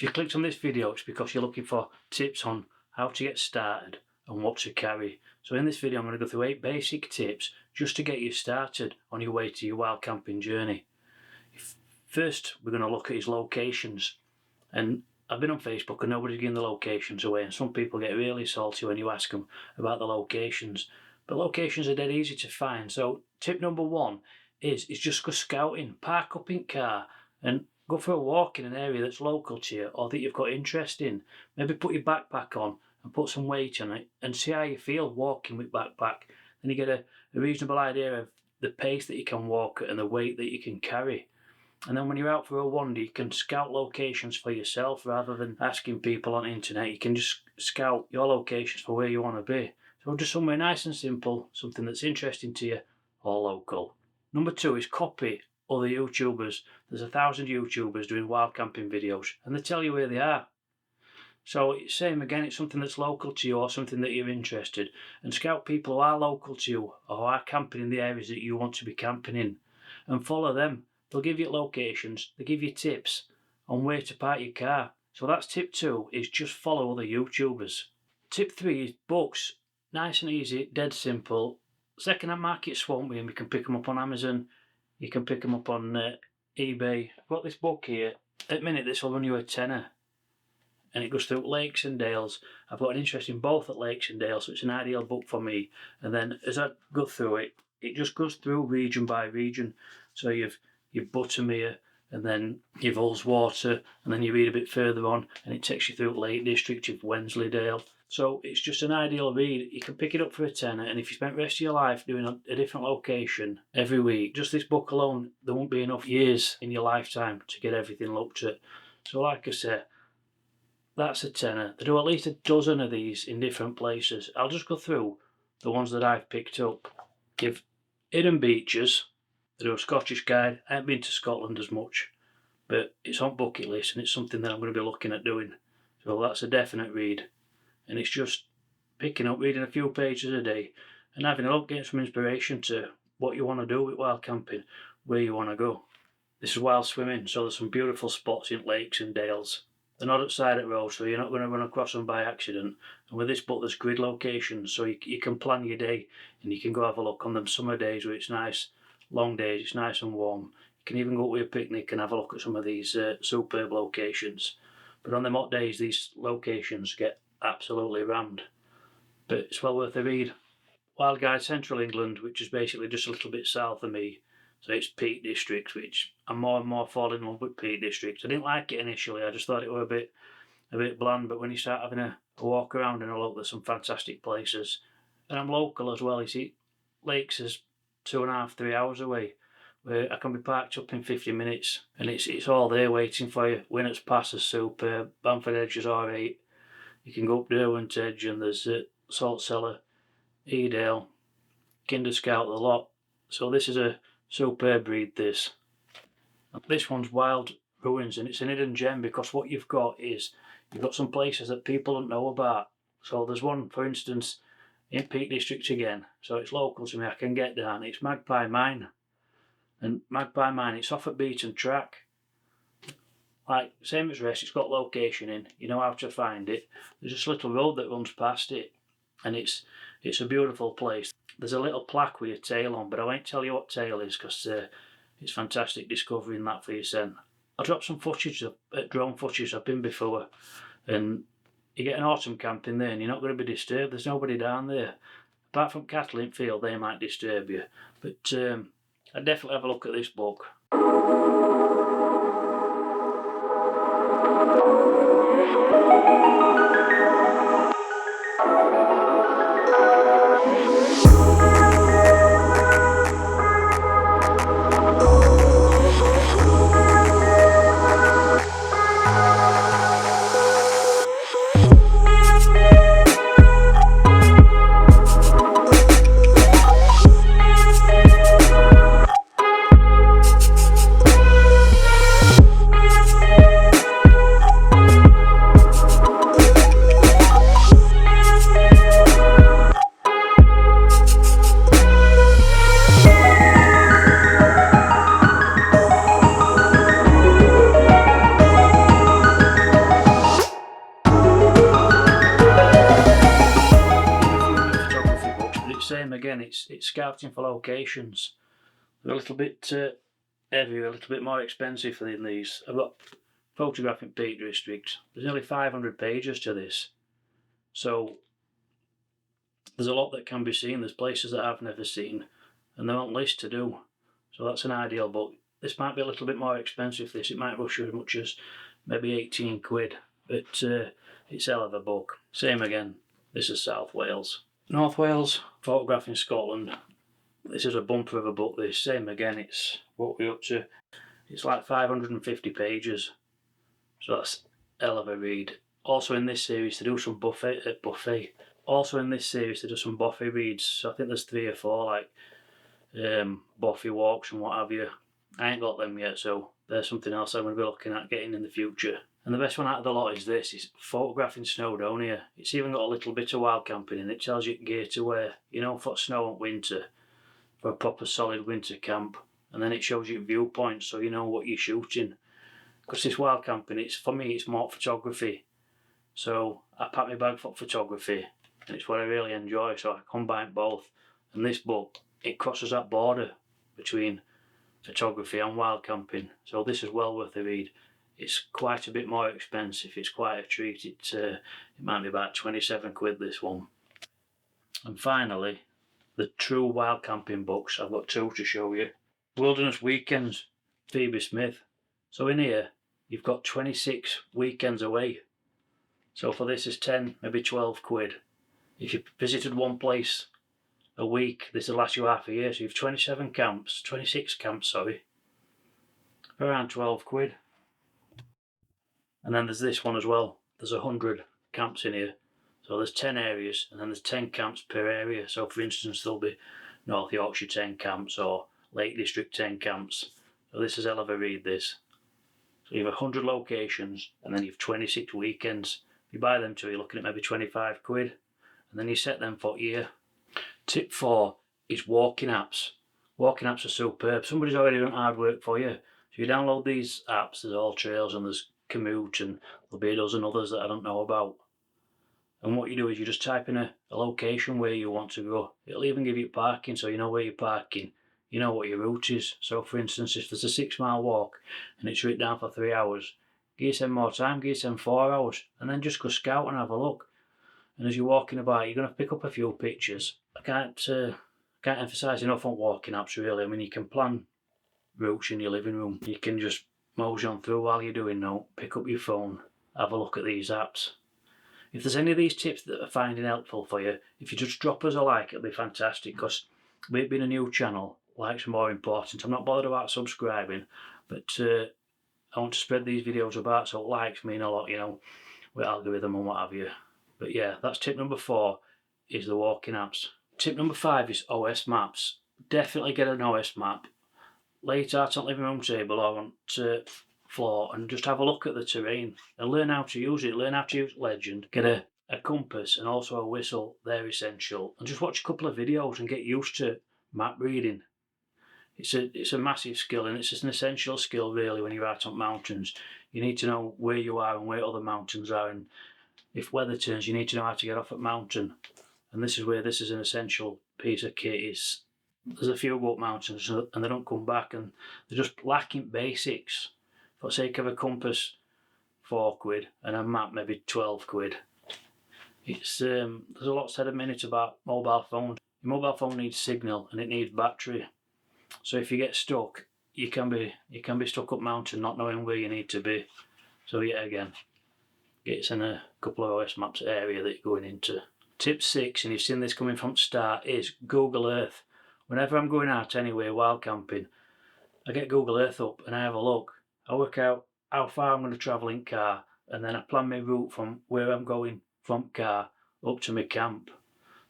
If you clicked on this video, it's because you're looking for tips on how to get started and what to carry. So in this video I'm going to go through 8 basic tips just to get you started on your way to your wild camping journey. First we're going to look at his locations, and I've been on Facebook and nobody's giving the locations away, and some people get really salty when you ask them about the locations, but locations are dead easy to find. So tip number 1 is just go scouting. Park up in car and go for a walk in an area that's local to you or that you've got interest in. Maybe put your backpack on and put some weight on it and see how you feel walking with backpack. Then you get a reasonable idea of the pace that you can walk at and the weight that you can carry. And then when you're out for a wander, you can scout locations for yourself rather than asking people on the internet. You can just scout your locations for where you want to be. So just somewhere nice and simple, something that's interesting to you or local. Number 2 is copy other YouTubers. There's 1,000 YouTubers doing wild camping videos and they tell you where they are. So it's same again, it's something that's local to you or something that you're interested, and scout people who are local to you or are camping in the areas that you want to be camping in and follow them. They'll give you locations, they give you tips on where to park your car. So that's tip 2, is just follow other YouTubers. Tip 3 is books. Nice and easy, dead simple. Second-hand market Swampy, and we can pick them up on Amazon. You can pick them up on eBay. I've got this book here. At the minute this will run you a tenner. And it goes through lakes and dales. I've got an interest in both at lakes and dales, so it's an ideal book for me. And then as I go through it, it just goes through region by region. So you've Buttermere, and then you've Ullswater, and then you read a bit further on and it takes you through Lake District, you've Wensleydale. So it's just an ideal read. You can pick it up for a tenner, and if you spent the rest of your life doing a different location every week, just this book alone, there won't be enough years in your lifetime to get everything looked at. So like I said, that's a tenner. They do at least a dozen of these in different places. I'll just go through the ones that I've picked up. Give Hidden Beaches. They do a Scottish guide. I haven't been to Scotland as much, but it's on bucket list and it's something that I'm going to be looking at doing. So that's a definite read. And it's just picking up, reading a few pages a day and having a look, getting some inspiration to what you want to do with wild camping, where you want to go. This is wild swimming, so there's some beautiful spots in lakes and dales. They're not outside at roads, so you're not going to run across them by accident. And with this book, there's grid locations, so you can plan your day and you can go have a look on them summer days where it's nice, long days, it's nice and warm. You can even go with a picnic and have a look at some of these superb locations. But on them hot days, these locations get absolutely rammed. But it's well worth a read. Wild Guide Central England, which is basically just a little bit south of me. So it's Peak District, which I'm more and more falling in love with Peak District. I didn't like it initially, I just thought it were a bit bland, but when you start having a walk around and a look, there's some fantastic places. And I'm local as well, you see, Lakes is 2.5 to 3 hours away, where I can be parked up in 50 minutes and it's all there waiting for you. Winnott's Pass is superb, Bamford Edge is alright. You can go up Derwent Edge and there's Salt Cellar, Edale, Kinder Scout, the lot. So this is a superb read, this. This one's Wild Ruins, and it's an hidden gem because what you've got is you've got some places that people don't know about. So there's one, for instance, in Peak District again, so it's local to me, I can get down. It's Magpie Mine, and Magpie Mine, it's off at beaten track. Like same as rest, it's got location in, you know how to find it. There's this little road that runs past it, and it's a beautiful place. There's a little plaque with a tail on, but I won't tell you what tail is because it's fantastic discovering that for yourself. I'll drop some footage up, drone footage. I've been before, and you get an autumn camp in there and you're not going to be disturbed. There's nobody down there. Apart from cattle in field, they might disturb you. But I'd definitely have a look at this book. again, it's scouting for locations. They're a little bit heavier, a little bit more expensive than these. I've got Photographing Peak District. There's nearly 500 pages to this. So there's a lot that can be seen. There's places that I've never seen, and they're on list to do. So that's an ideal book. This might be a little bit more expensive. It might rush you as much as maybe 18 quid, but it's a hell of a book. Same again. This is South Wales. North Wales, Photographing Scotland. This is a bumper of a book. This same again. It's what we're up to. It's like 550 pages. So that's a hell of a read. Also in this series to do some buffet. Also in this series to do some buffet reads. So I think there's 3 or 4 like buffet walks and what have you. I ain't got them yet, so there's something else I'm going to be looking at getting in the future. And the best one out of the lot is this. It's Photographing Snowdonia. It's even got a little bit of wild camping in it. It tells you gear to wear, you know, for snow and winter, for a proper solid winter camp. And then it shows you viewpoints so you know what you're shooting. Because this wild camping, for me it's more photography. So I pack my bag for photography, and it's what I really enjoy, so I combine both. And this book, it crosses that border between photography and wild camping, so this is well worth a read. It's quite a bit more expensive. It's quite a treat. It might be about 27 quid, this one. And finally, the true wild camping books. I've got 2 to show you. Wilderness Weekends, Phoebe Smith. So in here you've got 26 weekends away. So for this is 10, maybe 12 quid. If you visited one place a week, this will last you half a year, so you've 26 camps, sorry, for around 12 quid. And then there's this one as well. There's 100 camps in here. So there's 10 areas, and then there's 10 camps per area. So for instance, there'll be North Yorkshire 10 camps or Lake District 10 camps. So this is hell of a read, this. So you have 100 locations, and then you have 26 weekends. If you buy them 2, you're looking at maybe 25 quid. And then you set them for a year. Tip 4 is walking apps. Walking apps are superb. Somebody's already done hard work for you. So you download these apps, there's All Trails and there's Commute, and there'll be a dozen others that I don't know about. And what you do is you just type in a location where you want to go. It'll even give you parking, so you know where you're parking. You know what your route is. So for instance, if there's a 6-mile walk and it's written down for 3 hours, give yourself more time, give yourself 4 hours, and then just go scout and have a look. And as you're walking about, you're going to pick up a few pictures. I can't emphasise enough on walking apps, really. I mean, you can plan routes in your living room. You can just mosey on through while you're doing that. Pick up your phone, have a look at these apps. If there's any of these tips that are finding helpful for you, if you just drop us a like, it'll be fantastic, because we've been a new channel. Likes are more important. I'm not bothered about subscribing, but I want to spread these videos about, so likes mean a lot, you know, with algorithm and what have you. But yeah, that's tip number 4, is the walking apps. Tip number 5 is OS maps. Definitely get an OS map. Lay it out on the living room table or on the floor and just have a look at the terrain and learn how to use it. Learn how to use Legend. Get a compass and also a whistle. They're essential. And just watch a couple of videos and get used to map reading. It's a massive skill, and it's an essential skill really when you're out on mountains. You need to know where you are and where other mountains are, and if weather turns, you need to know how to get off at mountain. And this is where this is an essential piece of kit. There's a few go up mountains and they don't come back, and they're just lacking basics. For the sake of a compass, 4 quid, and a map maybe 12 quid. There's a lot said a minute about mobile phones. Your mobile phone needs signal and it needs battery. So if you get stuck, you can be stuck up mountain not knowing where you need to be. So yet again, get in a couple of OS maps area that you're going into. Tip 6, and you've seen this coming from the start, is Google Earth. Whenever I'm going out anywhere wild camping, I get Google Earth up and I have a look. I work out how far I'm going to travel in car, and then I plan my route from where I'm going from car up to my camp.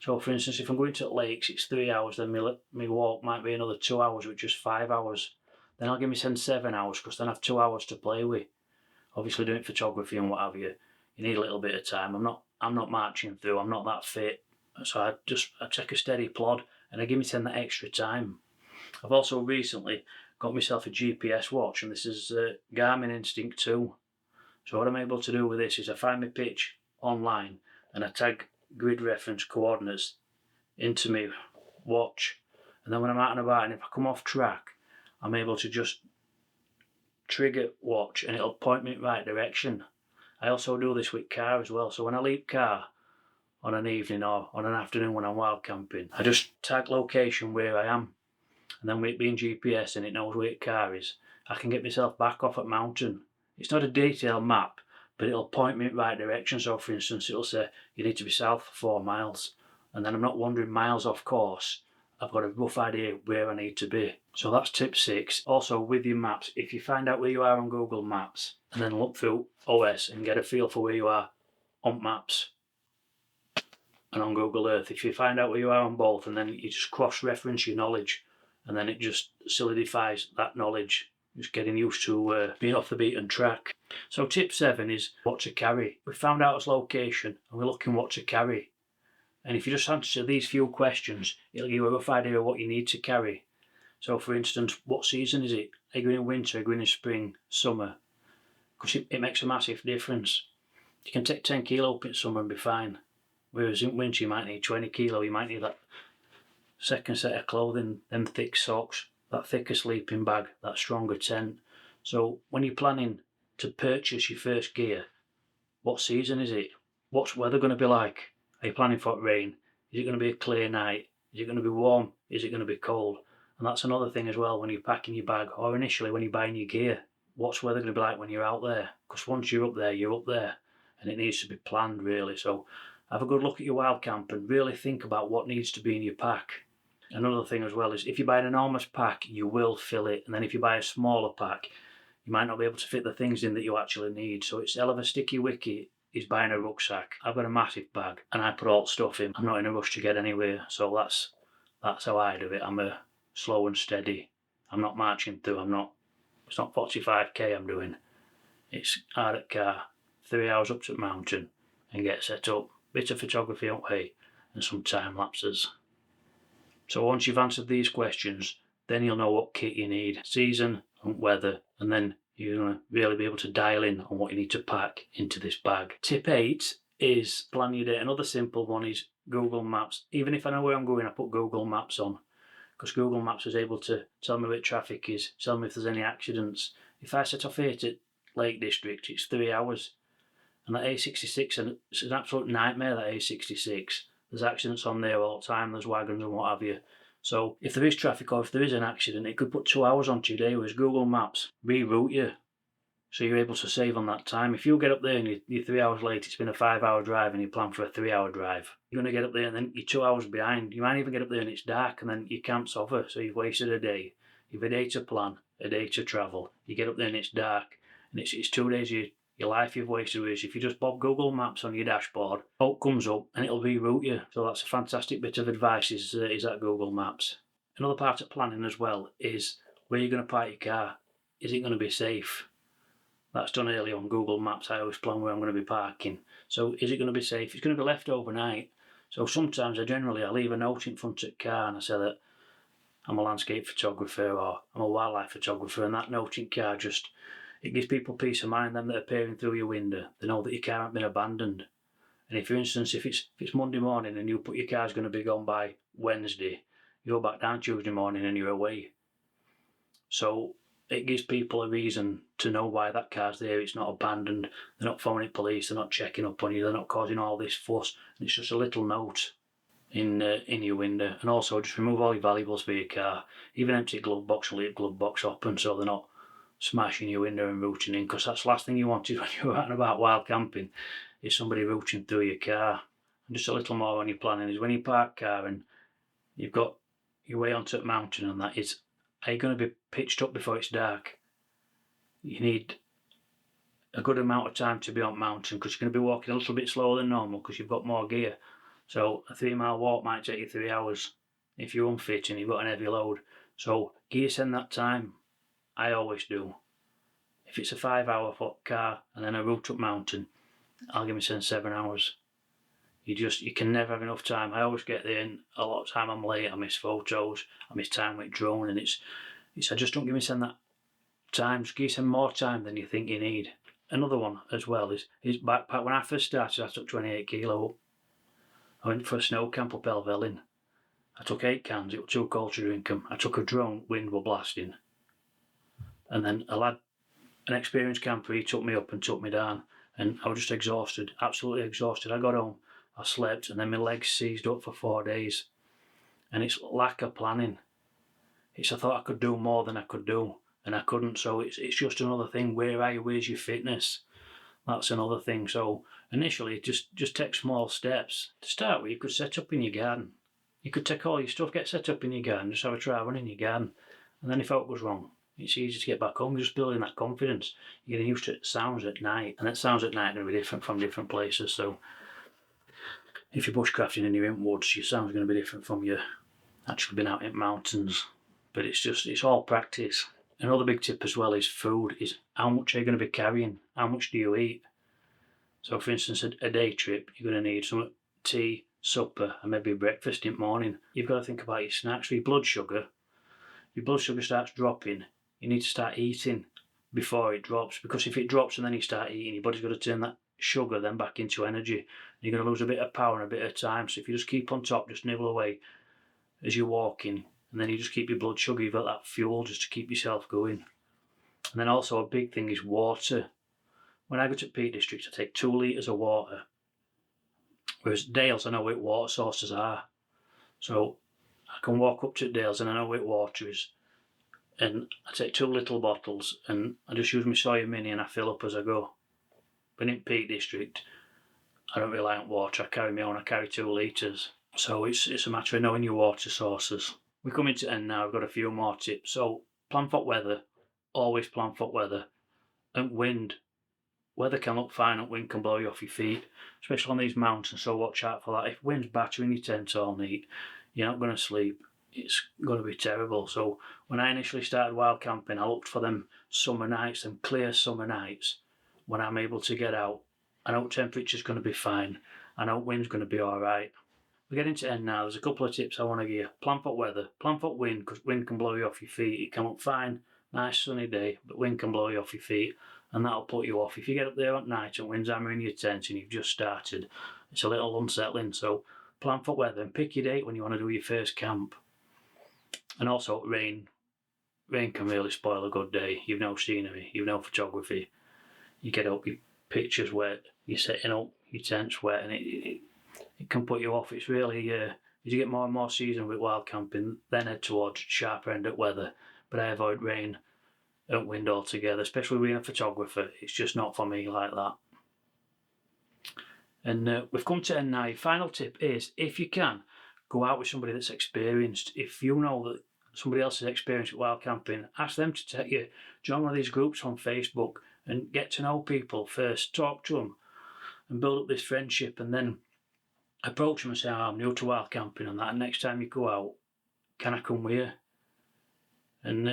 So for instance, if I'm going to lakes, it's 3 hours, then my walk might be another 2 hours, which is 5 hours. Then I'll give myself 7 hours, because then I have 2 hours to play with. Obviously doing photography and what have you, you need a little bit of time. I'm not marching through, I'm not that fit. So I take a steady plod and I give myself that extra time. I've also recently got myself a GPS watch, and this is Garmin Instinct 2. So what I'm able to do with this is I find my pitch online and I tag grid reference coordinates into my watch, and then when I'm out and about and if I come off track, I'm able to just trigger watch and it'll point me in the right direction. I also do this with car as well, so when I leave car on an evening or on an afternoon when I'm wild camping, I just tag location where I am, and then with it being GPS and it knows where the car is, I can get myself back off at mountain. It's not a detailed map, but it'll point me in the right direction. So for instance, it'll say you need to be south for 4 miles, and then I'm not wandering miles off course. I've got a rough idea where I need to be. So that's tip 6. Also with your maps, if you find out where you are on Google Maps and then look through OS and get a feel for where you are on maps and on Google Earth, if you find out where you are on both and then you just cross-reference your knowledge, and then it just solidifies that knowledge, just getting used to being off the beaten track. So tip 7 is what to carry. We found out its location and we're looking what to carry. And if you just answer these few questions, it'll give you a rough idea of what you need to carry. So for instance, what season is it? Are you going in winter, are you going in spring, summer? Because it makes a massive difference. You can take 10 kilo up in summer and be fine. Whereas in winter you might need 20 kilo, you might need that second set of clothing, them thick socks, that thicker sleeping bag, that stronger tent. So when you're planning to purchase your first gear, what season is it? What's weather going to be like? Are you planning for rain? Is it going to be a clear night? Is it going to be warm? Is it going to be cold? And that's another thing as well when you're packing your bag, or initially when you're buying your gear. What's weather going to be like when you're out there? Because once you're up there, and it needs to be planned really. So have a good look at your wild camp and really think about what needs to be in your pack. Another thing as well is if you buy an enormous pack, you will fill it, and then if you buy a smaller pack, you might not be able to fit the things in that you actually need. So it's hell of a sticky wicket is buying a rucksack. I've got a massive bag and I put all the stuff in. I'm not in a rush to get anywhere, so that's how I do it. I'm a slow and steady. I'm not marching through. It's not 45k I'm doing. It's hard at car, 3 hours up to the mountain and get set up. Bit of photography on way and some time lapses. So once you've answered these questions, then you'll know what kit you need, season and weather, and then you're going to really be able to dial in on what you need to pack into this bag. Tip 8 is plan your day. Another simple one is Google Maps. Even if I know where I'm going, I put Google Maps on, because Google Maps is able to tell me where traffic is, tell me if there's any accidents. If I set off here to Lake District, it's 3 hours. And that A66, and it's an absolute nightmare, that A66. There's accidents on there all the time, there's wagons and what have you. So if there is traffic or if there is an accident, it could put 2 hours onto your day, whereas Google Maps reroute you. So you're able to save on that time. If you get up there and you're 3 hours late, it's been a 5-hour drive and you plan for a 3-hour drive, you're going to get up there and then you're 2 hours behind. You might even get up there and it's dark and then your camp's over, so you've wasted a day. You've a day to plan, a day to travel. You get up there and it's dark and it's 2 days your life you've wasted. Whereas if you just pop Google Maps on your dashboard, all comes up and it'll reroute you. So that's a fantastic bit of advice is that Google Maps. Another part of planning as well is where you're going to park your car. Is it going to be safe? That's done early on Google Maps. I always plan where I'm going to be parking. So is it going to be safe? It's going to be left overnight. So sometimes I leave a note in front of the car and I say that I'm a landscape photographer or I'm a wildlife photographer, and that note in car it gives people peace of mind, them that are peering through your window. They know that your car hasn't been abandoned. And if, for instance, if it's Monday morning and you put your car's going to be gone by Wednesday, you're back down Tuesday morning and you're away. So it gives people a reason to know why that car's there. It's not abandoned. They're not phoning police. They're not checking up on you. They're not causing all this fuss. And it's just a little note in your window. And also just remove all your valuables for your car. Even empty your glove box and leave glove box open so they're not smashing your window and rooting in, because that's the last thing you wanted when you're out and about wild camping is somebody rooting through your car. And just a little more on your planning is when you park car and you've got your way onto the mountain, and that is, are you going to be pitched up before it's dark? You need a good amount of time to be on mountain because you're going to be walking a little bit slower than normal because you've got more gear. So a 3-mile walk might take you 3 hours if you're unfit and you've got an heavy load. So gear send that time. I always do. If it's a 5-hour car and then a route up mountain, I'll give myself 7 hours. You can never have enough time. I always get there and a lot of time I'm late. I miss photos. I miss time with drone, and I just don't give myself that time. Just give yourself more time than you think you need. Another one as well is backpack. When I first started, I took 28 kilo up. I went for a snow camp up Helvellyn. I took 8 cans, it was too cold to drink them. I took a drone, wind were blasting. And then a lad, an experienced camper, he took me up and took me down. And I was just exhausted, absolutely exhausted. I got home, I slept, and then my legs seized up for 4 days. And it's lack of planning. I thought I could do more than I could do, and I couldn't. So it's just another thing. Where are you? Where's your fitness? That's another thing. So initially, just take small steps. To start with, you could set up in your garden. You could take all your stuff, get set up in your garden, just have a try running in your garden. And then if it goes wrong, it's easy to get back home. You're just building that confidence. You're getting used to sounds at night, and that sounds at night are going to be different from different places. So if you're bushcrafting and you're in woods, your sound's going to be different from you actually being out in mountains. But it's all practice. Another big tip as well is food, is how much are you going to be carrying? How much do you eat? So for instance, a day trip, you're going to need some tea, supper, and maybe breakfast in the morning. You've got to think about your snacks. For your blood sugar starts dropping, you need to start eating before it drops, because if it drops and then you start eating, your body's got to turn that sugar then back into energy. You're going to lose a bit of power and a bit of time. So if you just keep on top, just nibble away as you're walking, and then you just keep your blood sugar, you've got that fuel just to keep yourself going. And then also a big thing is water. When I go to Peak District, I take 2 litres of water. Whereas Dales, I know what water sources are. So I can walk up to Dales and I know what water is. And I take 2 little bottles and I just use my Sawyer Mini and I fill up as I go. But in Peak District, I don't rely on water. I carry my own, I carry 2 litres. So it's a matter of knowing your water sources. We're coming to the end now, I've got a few more tips. So plan for weather, always plan for weather. And wind. Weather can look fine and wind can blow you off your feet, especially on these mountains, so watch out for that. If wind's battering your tent all night, you're not going to sleep. It's going to be terrible. So when I initially started wild camping, I looked for them summer nights, them clear summer nights, when I'm able to get out. I know temperature's going to be fine. I know wind's going to be alright. We're getting to the end now. There's a couple of tips I want to give you. Plan for weather. Plan for wind, because wind can blow you off your feet. It can look fine, nice sunny day, but wind can blow you off your feet, and that'll put you off. If you get up there at night and wind's hammering your tent and you've just started, it's a little unsettling. So plan for weather and pick your date when you want to do your first camp. And also rain. Rain can really spoil a good day. You've no scenery, you've no photography. You get up, your picture's wet, you're setting up, your tent's wet, and it can put you off. It's really, as you get more and more seasoned with wild camping, then head towards sharper end of weather. But I avoid rain and wind altogether, especially being a photographer. It's just not for me like that. And we've come to end now. Your final tip is, if you can, go out with somebody that's experienced. If you know that somebody else is experienced with wild camping, ask them to take you. Join one of these groups on Facebook and get to know people first. Talk to them and build up this friendship, and then approach them and say, oh, I'm new to wild camping and that. And next time you go out, can I come with you? And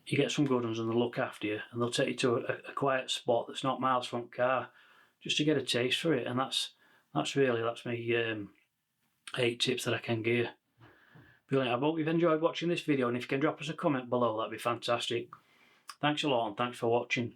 you get some good ones and they'll look after you and they'll take you to a quiet spot that's not miles from the car, just to get a taste for it. And that's my 8 tips that I can give. Brilliant. I hope you've enjoyed watching this video, and if you can drop us a comment below, that'd be fantastic. Thanks a lot and thanks for watching.